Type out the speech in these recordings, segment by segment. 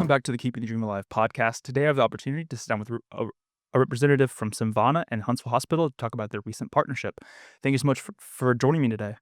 back to the Keeping the Dream Alive podcast. Today I have the opportunity to sit down with a representative from SIMVANA and Huntsville Hospital to talk about their recent partnership. Thank you so much for joining me today.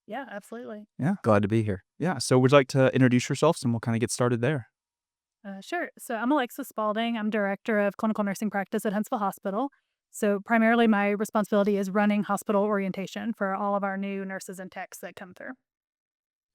Yeah, absolutely. Yeah. Glad to be here. Yeah. So would you like to introduce yourselves and we'll kind of get started there? Sure. So I'm Alexis Spalding. I'm director of clinical nursing practice at Huntsville Hospital. So primarily my responsibility is running hospital orientation for all of our new nurses and techs that come through.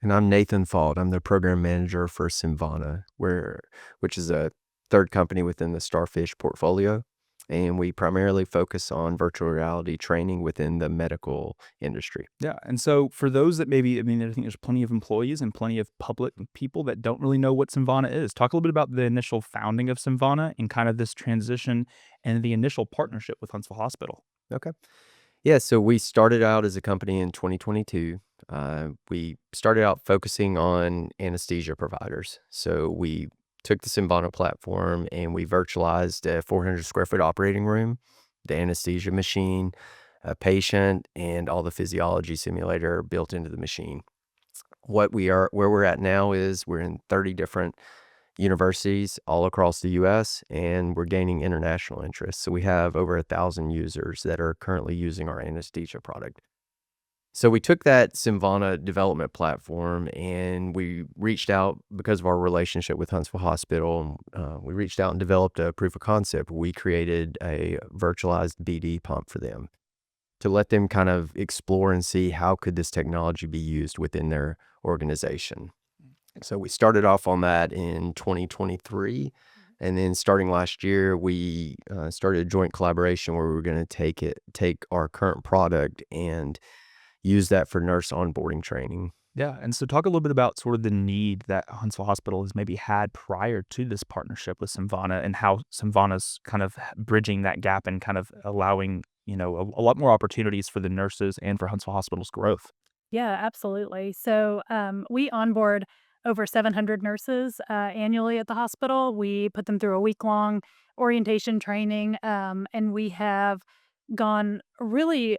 And I'm Nathan Faught. I'm the program manager for SIMVANA, which is a third company within the Starfish portfolio. And we primarily focus on virtual reality training within the medical industry. Yeah. And so for those that maybe, I think there's plenty of employees and plenty of public people that don't really know what SIMVANA is. Talk a little bit about the initial founding of SIMVANA and kind of this transition and the initial partnership with Huntsville Hospital. Okay. Yeah, so we started out as a company in 2022. We started out focusing on anesthesia providers. So we took the SIMVANA platform and we virtualized a 400 square foot operating room, the anesthesia machine, a patient, and all the physiology simulator built into the machine. Where we're at now is we're in 30 different universities all across the U.S., and we're gaining international interest. So we have over 1,000 users that are currently using our anesthesia product. So we took that SIMVANA development platform and we reached out because of our relationship with Huntsville Hospital. We reached out and developed a proof of concept. We created a virtualized BD pump for them to let them kind of explore and see how could this technology be used within their organization. So we started off on that in 2023, and then starting last year, we started a joint collaboration where we were going to take our current product and use that for nurse onboarding training. Yeah. And so talk a little bit about sort of the need that Huntsville Hospital has maybe had prior to this partnership with SIMVANA and how SIMVANA's kind of bridging that gap and kind of allowing, a lot more opportunities for the nurses and for Huntsville Hospital's growth. Yeah, absolutely. So we onboard over 700 nurses annually at the hospital. We put them through a week-long orientation training, and we have gone really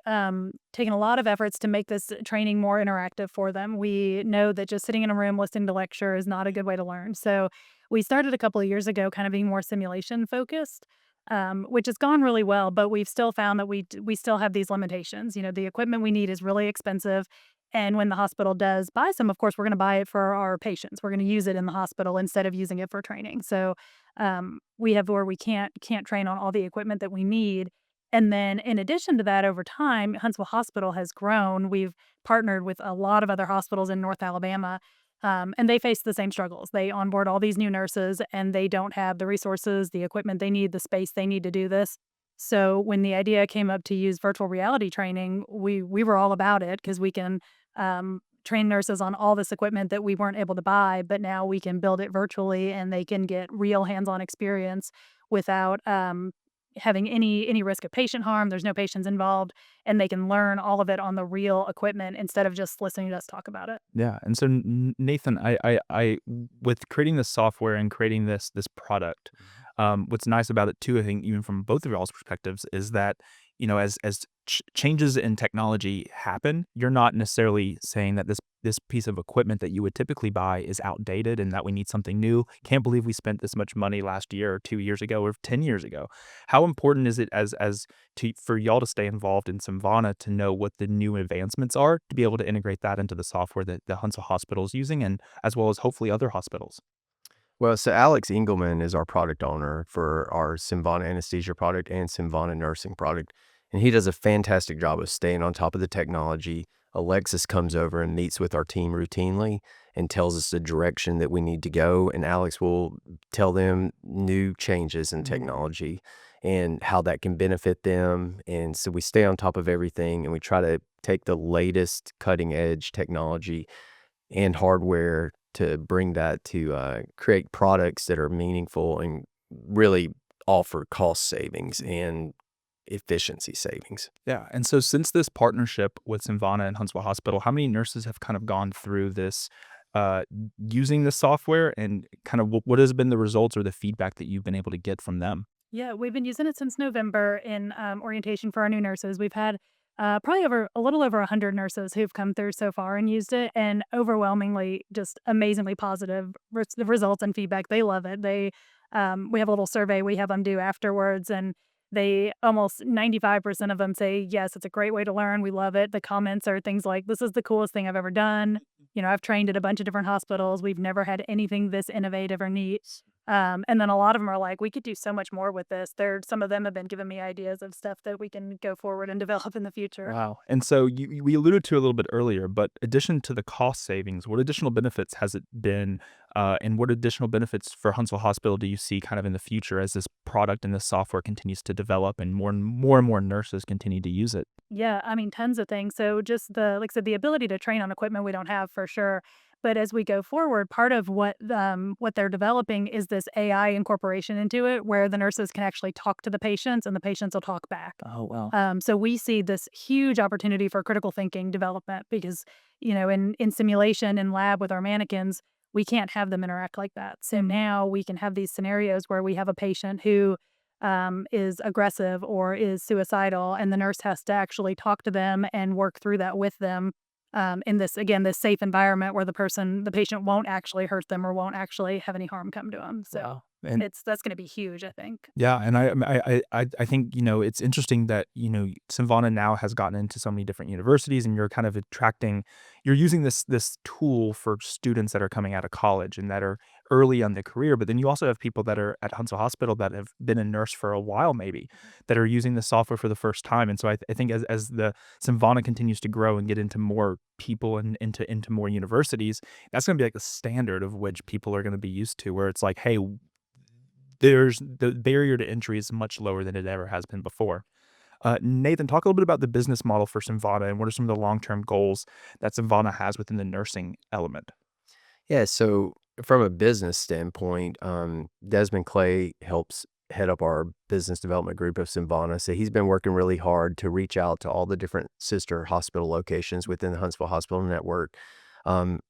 taken a lot of efforts to make this training more interactive for them. We know that just sitting in a room listening to lecture is not a good way to learn. So we started a couple of years ago kind of being more simulation focused, which has gone really well, but we've still found that we still have these limitations. The equipment we need is really expensive. And when the hospital does buy some, of course, we're going to buy it for our patients. We're going to use it in the hospital instead of using it for training. So we have where we can't train on all the equipment that we need. And then in addition to that, over time, Huntsville Hospital has grown. We've partnered with a lot of other hospitals in North Alabama, and they face the same struggles. They onboard all these new nurses, and they don't have the resources, the equipment they need, the space they need to do this. So when the idea came up to use virtual reality training, we were all about it because we can train nurses on all this equipment that we weren't able to buy, but now we can build it virtually and they can get real hands-on experience without having any risk of patient harm. There's no patients involved, and they can learn all of it on the real equipment instead of just listening to us talk about it. Yeah. And so Nathan, I with creating this software and creating this product, what's nice about it too, I think even from both of y'all's perspectives, is that as changes in technology happen, you're not necessarily saying that this piece of equipment that you would typically buy is outdated and that we need something new. Can't believe we spent this much money last year or 2 years ago or 10 years ago. How important is it for y'all to stay involved in SIMVANA to know what the new advancements are to be able to integrate that into the software that the Huntsville Hospital is using, and as well as hopefully other hospitals? Well, so Alex Engelman is our product owner for our SIMVANA anesthesia product and SIMVANA nursing product. And he does a fantastic job of staying on top of the technology. Alexis comes over and meets with our team routinely and tells us the direction that we need to go. And Alex will tell them new changes in technology and how that can benefit them. And so we stay on top of everything and we try to take the latest cutting edge technology and hardware to bring that to create products that are meaningful and really offer cost savings and efficiency savings. Yeah. And so since this partnership with SIMVANA and Huntsville Hospital, how many nurses have kind of gone through this using the software, and kind of what has been the results or the feedback that you've been able to get from them? Yeah, we've been using it since November in orientation for our new nurses. We've had probably over a little over 100 nurses who've come through so far and used it, and overwhelmingly just amazingly positive the results and feedback. They love it. We have a little survey we have them do afterwards, and they almost 95% of them say, yes, it's a great way to learn. We love it. The comments are things like, this is the coolest thing I've ever done. I've trained at a bunch of different hospitals. We've never had anything this innovative or neat. And then a lot of them are like, we could do so much more with this. Some of them have been giving me ideas of stuff that we can go forward and develop in the future. Wow. And so we alluded to it a little bit earlier, but addition to the cost savings, what additional benefits has it been, and what additional benefits for Huntsville Hospital do you see kind of in the future as this product and this software continues to develop and more nurses continue to use it? Yeah, I mean, tons of things. So just like I said, the ability to train on equipment we don't have for sure. But as we go forward, part of what they're developing is this AI incorporation into it, where the nurses can actually talk to the patients and the patients will talk back. Oh, wow. So we see this huge opportunity for critical thinking development because, in simulation in lab with our mannequins, we can't have them interact like that. So now we can have these scenarios where we have a patient who is aggressive or is suicidal, and the nurse has to actually talk to them and work through that with them in this safe environment where the patient won't actually hurt them or won't actually have any harm come to them. So Wow. And that's going to be huge, I think. yeah, and I think, it's interesting that, SIMVANA now has gotten into so many different universities, and you're kind of you're using this tool for students that are coming out of college and that are early on their career, but then you also have people that are at Huntsville Hospital that have been a nurse for a while maybe, that are using the software for the first time. And so I think as the SIMVANA continues to grow and get into more people and into more universities, that's gonna be like the standard of which people are gonna be used to, where it's like, hey, the barrier to entry is much lower than it ever has been before. Nathan, talk a little bit about the business model for SIMVANA and what are some of the long-term goals that SIMVANA has within the nursing element? Yeah, so from a business standpoint, Desmond Clay helps head up our business development group of SIMVANA. So he's been working really hard to reach out to all the different sister hospital locations within the Huntsville Hospital Network.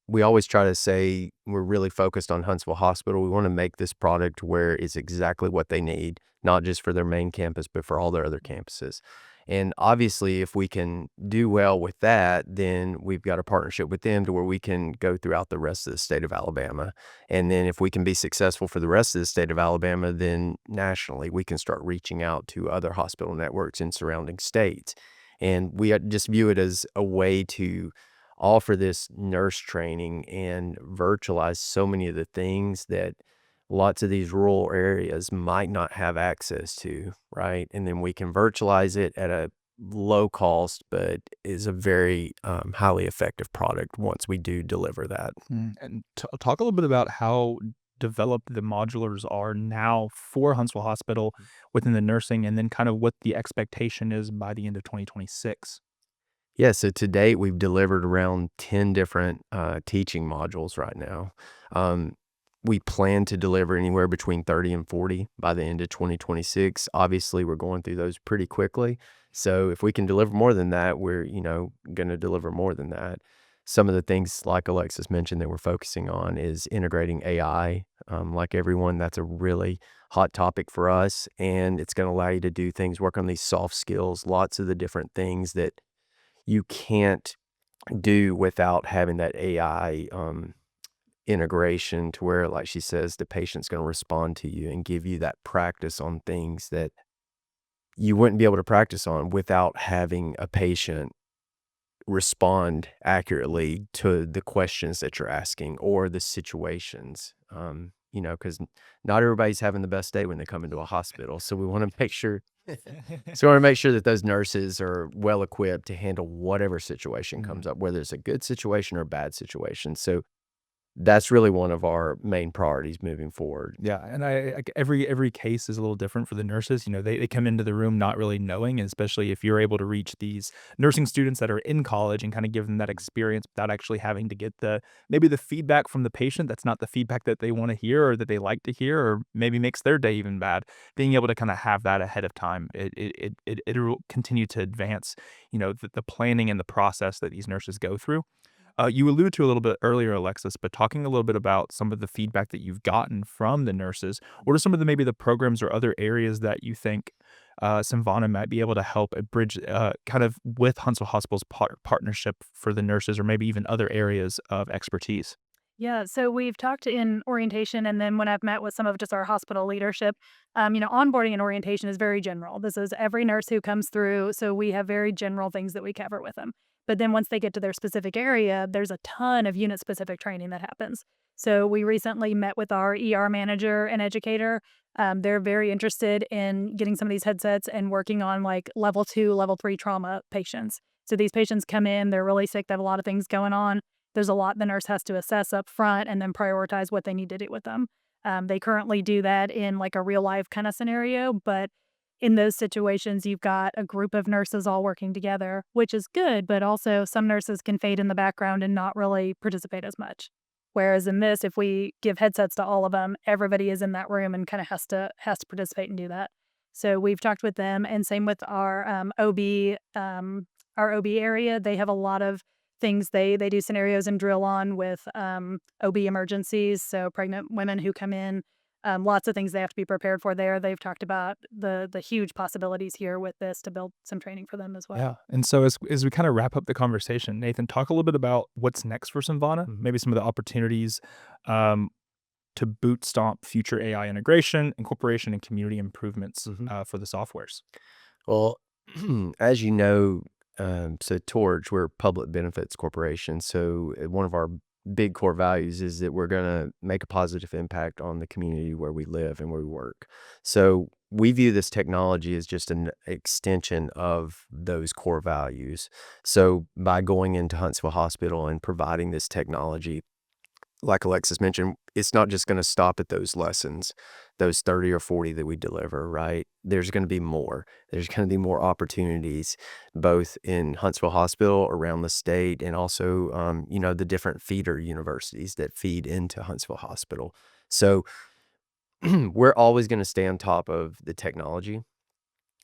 We always try to say we're really focused on Huntsville Hospital. We want to make this product where it's exactly what they need, not just for their main campus, but for all their other campuses. And obviously, if we can do well with that, then we've got a partnership with them to where we can go throughout the rest of the state of Alabama. And then if we can be successful for the rest of the state of Alabama, then nationally, we can start reaching out to other hospital networks in surrounding states. And we just view it as a way to offer this nurse training and virtualize so many of the things that lots of these rural areas might not have access to, right? And then we can virtualize it at a low cost, but is a very highly effective product once we do deliver that. And talk a little bit about how developed the modulars are now for Huntsville Hospital within the nursing, and then kind of what the expectation is by the end of 2026. Yeah, so to date, we've delivered around 10 different teaching modules right now. We plan to deliver anywhere between 30 and 40 by the end of 2026. Obviously, we're going through those pretty quickly. So if we can deliver more than that, we're, going to deliver more than that. Some of the things, like Alexis mentioned, that we're focusing on is integrating AI. Like everyone, that's a really hot topic for us, and it's going to allow you to do things, work on these soft skills, lots of the different things that you can't do without having that AI integration to where, like she says, the patient's going to respond to you and give you that practice on things that you wouldn't be able to practice on without having a patient respond accurately to the questions that you're asking or the situations. Because not everybody's having the best day when they come into a hospital. So we want to make sure that those nurses are well equipped to handle whatever situation comes up, whether it's a good situation or a bad situation. So that's really one of our main priorities moving forward. Yeah, and every case is a little different for the nurses. They come into the room not really knowing, and especially if you're able to reach these nursing students that are in college and kind of give them that experience without actually having to get maybe the feedback from the patient that's not the feedback that they want to hear or that they like to hear, or maybe makes their day even bad. Being able to kind of have that ahead of time, it'll continue to advance, the planning and the process that these nurses go through. You alluded to a little bit earlier, Alexis, but talking a little bit about some of the feedback that you've gotten from the nurses, what are some of maybe the programs or other areas that you think SIMVANA might be able to help bridge kind of with Huntsville Hospital's partnership for the nurses, or maybe even other areas of expertise. Yeah, so we've talked in orientation, and then when I've met with some of just our hospital leadership, onboarding and orientation is very general. This is every nurse who comes through, so we have very general things that we cover with them. But then once they get to their specific area, there's a ton of unit-specific training that happens. So we recently met with our ER manager and educator. They're very interested in getting some of these headsets and working on like level 2, level 3 trauma patients. So these patients come in, they're really sick, they have a lot of things going on. There's a lot the nurse has to assess up front and then prioritize what they need to do with them. They currently do that in like a real life kind of scenario, but in those situations, you've got a group of nurses all working together, which is good, but also some nurses can fade in the background and not really participate as much. Whereas in this, if we give headsets to all of them, everybody is in that room and kind of has to participate and do that. So we've talked with them, and same with our OB area. They have a lot of things they do scenarios and drill on with OB emergencies. So pregnant women who come in, lots of things they have to be prepared for there. They've talked about the huge possibilities here with this to build some training for them as well. Yeah. And so as we kind of wrap up the conversation, Nathan, talk a little bit about what's next for SIMVANA, maybe some of the opportunities to boot stomp future AI integration, incorporation, and community improvements for the softwares. Well, as you know, so Torch, we're a public benefits corporation. So one of our big core values is that we're going to make a positive impact on the community where we live and where we work. So we view this technology as just an extension of those core values. So by going into Huntsville Hospital and providing this technology, like Alexis mentioned, it's not just going to stop at those lessons, those 30 or 40 that we deliver, right? There's going to be more. There's going to be more opportunities, both in Huntsville Hospital, around the state, and also, the different feeder universities that feed into Huntsville Hospital. So we're always going to stay on top of the technology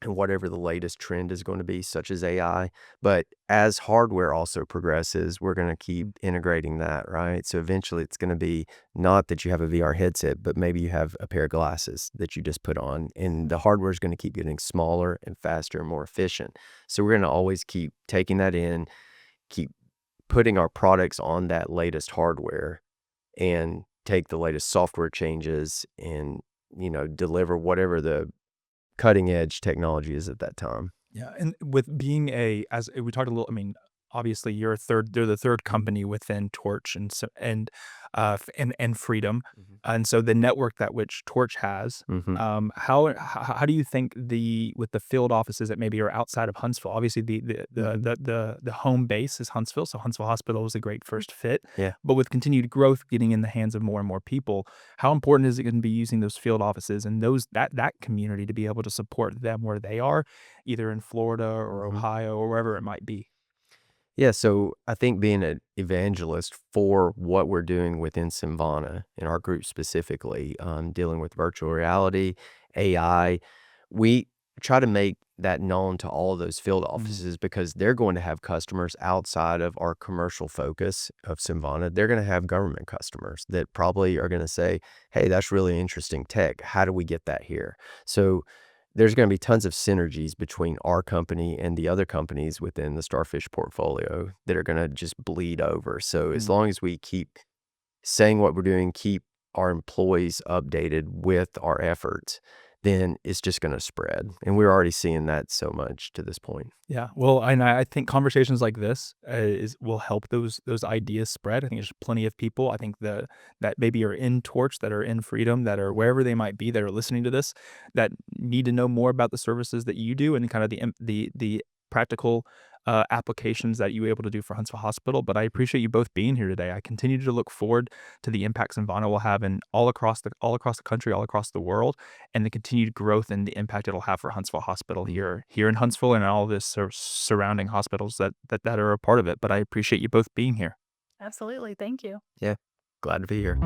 and whatever the latest trend is going to be, such as AI. But as hardware also progresses, we're going to keep integrating that, right? So eventually it's going to be not that you have a VR headset, but maybe you have a pair of glasses that you just put on, and the hardware is going to keep getting smaller and faster and more efficient. So we're going to always keep taking that in, keep putting our products on that latest hardware, and take the latest software changes and, deliver whatever the cutting edge technology is at that time. Yeah, and with being as we talked a little, I mean, obviously they're the third company within Torch, and so and Freedom, and so the network that which Torch has, how do you think with the field offices that maybe are outside of Huntsville? Obviously, the home base is Huntsville, so Huntsville Hospital is a great first fit. Yeah. But with continued growth getting in the hands of more and more people, how important is it going to be using those field offices and that community to be able to support them where they are, either in Florida or Ohio or wherever it might be? Yeah, so I think being an evangelist for what we're doing within SIMVANA, in our group specifically, dealing with virtual reality, AI, we try to make that known to all of those field offices, because they're going to have customers outside of our commercial focus of SIMVANA. They're going to have government customers that probably are going to say, hey, that's really interesting tech. How do we get that here? So there's going to be tons of synergies between our company and the other companies within the Starfish portfolio that are going to just bleed over. So as long as we keep saying what we're doing, keep our employees updated with our efforts, then it's just going to spread. And we're already seeing that so much to this point. Yeah, well, and I think conversations like this will help those ideas spread. I think there's plenty of people, I think, that maybe are in Torch, that are in Freedom, that are wherever they might be, that are listening to this, that need to know more about the services that you do and kind of the practical applications that you were able to do for Huntsville Hospital. But I appreciate you both being here today. I continue to look forward to the impacts SIMVANA will have in all across the country, all across the world, and the continued growth and the impact it'll have for Huntsville Hospital here in Huntsville and all this surrounding hospitals that are a part of it. But I appreciate you both being here. Absolutely. Thank you. Yeah, glad to be here.